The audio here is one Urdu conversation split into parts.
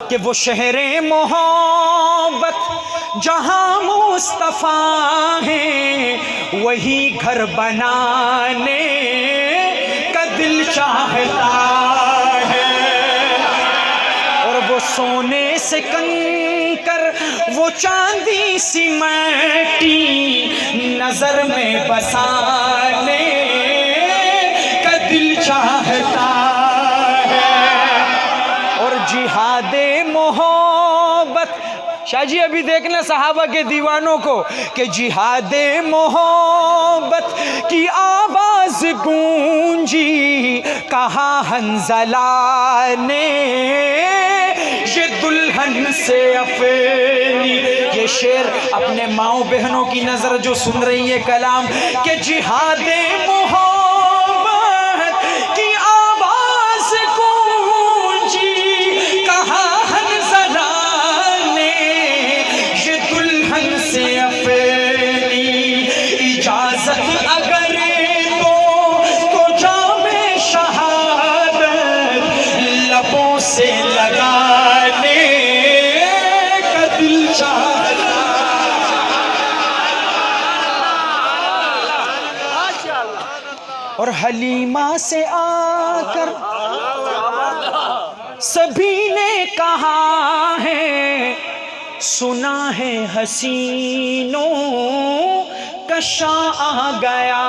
کہ وہ شہر محبت جہاں مصطفیٰ ہے وہی گھر بنانے کا دل چاہتا ہے، اور وہ سونے سے کنکر وہ چاندی سی مٹی نظر میں بسانے کا دل چاہتا ہے، اور جہاد محبت شاہ جی ابھی دیکھنا صحابہ کے دیوانوں کو کہ جہاد محبت کی آواز گونجی کہا حنظلہ نے یہ دلہن سے اپنی، یہ شعر اپنے ماؤں بہنوں کی نظر جو سن رہی ہے کلام کہ جہاد محبت کی آواز گونجی کہا حنظلہ نے یہ دلہن سے اپنی اجازت اگر تو جام شہادت لبوں سے لگانے کا دل چاہتا، اور حلیمہ سے آ کر سبھی نے کہا ہے سنا ہے حسینوں کا شاہ آ گیا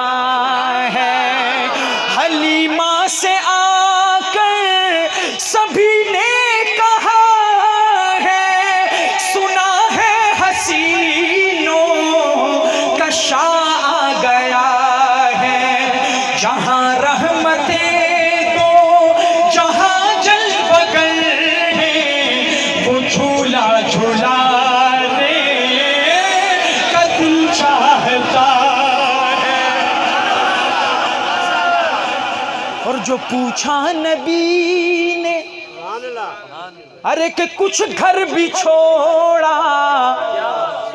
ہے، حلیمہ سے آ کر سبھی نے کہا ہے سنا ہے حسینوں کا شاہ آ گیا ہے، جہاں رحمتیں دو جہاں جلوہ گر ہیں وہ جھولا جھولانے کا دل چاہتا ہے، اور جو پوچھا نبی نے ارے کہ کچھ گھر بھی چھوڑا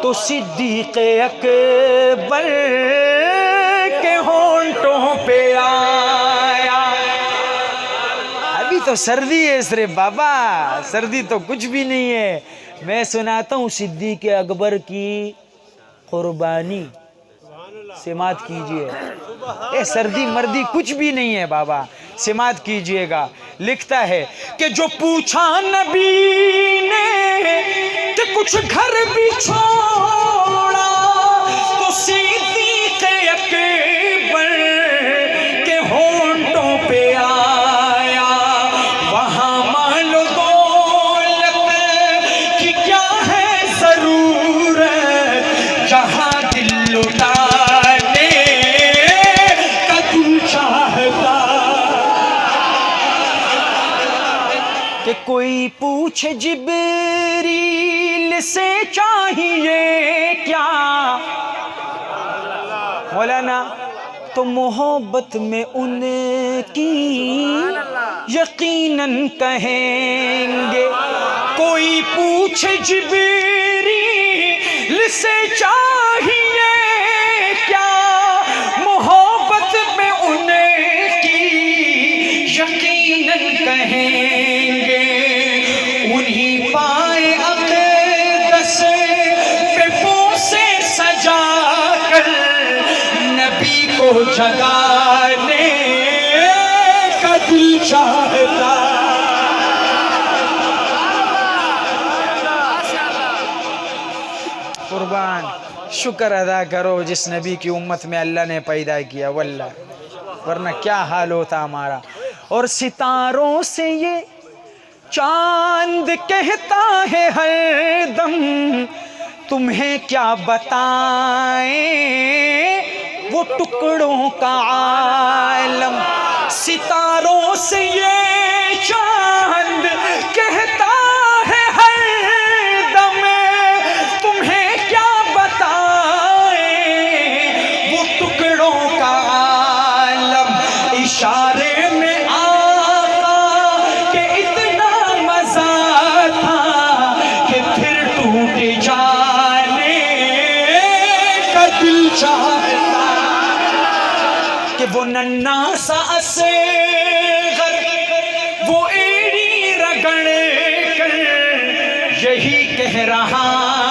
تو صدیق اکبر کے ہونٹوں پہ آیا، ابھی تو سردی ہے صرف بابا، سردی تو کچھ بھی نہیں ہے، میں سناتا ہوں صدیق اکبر کی قربانی، سماعت کیجئے، سردی مردی کچھ بھی نہیں ہے بابا، سماعت کیجئے گا، لکھتا ہے کہ جو پوچھا نبی نے کہ کچھ گھر بھی چھوڑا تو صدیق اکبر کے ہونٹوں پہ آیا، وہاں مال و دولت کی کیا ہے ضرورت جہاں دل لٹانے کا دل چاہتا، کہ کوئی پوچھے جبریل سے چاہیے کیا مولانا تو محبت میں ان کی یقیناً کہیں گے، کوئی پوچھے جبریل سے چاہیے کیا محبت میں ان کی یقیناً کہیں گے، انہی پائے اقدس پہ بوسے سجا کر نبی کو جگانے کا دل چاہتا، قربان شکر ادا کرو جس نبی کی امت میں اللہ نے پیدا کیا، واللہ ورنہ کیا حال ہوتا ہمارا، اور ستاروں سے یہ چاند کہتا ہے ہر دم تمہیں کیا بتائیں وہ ٹکڑوں کا عالم، ستاروں سے یہ چاند کہتا ہے ہر دم تمہیں کیا بتائیں وہ ٹکڑوں کا عالم، اشارے میں آقا کہ اتنا مزہ تھا کہ پھر ٹوٹ جانے کا دل چاہتا، کہ وہ ننھا سا اصغر وہ ایڑی رگڑ کر یہی کہہ رہا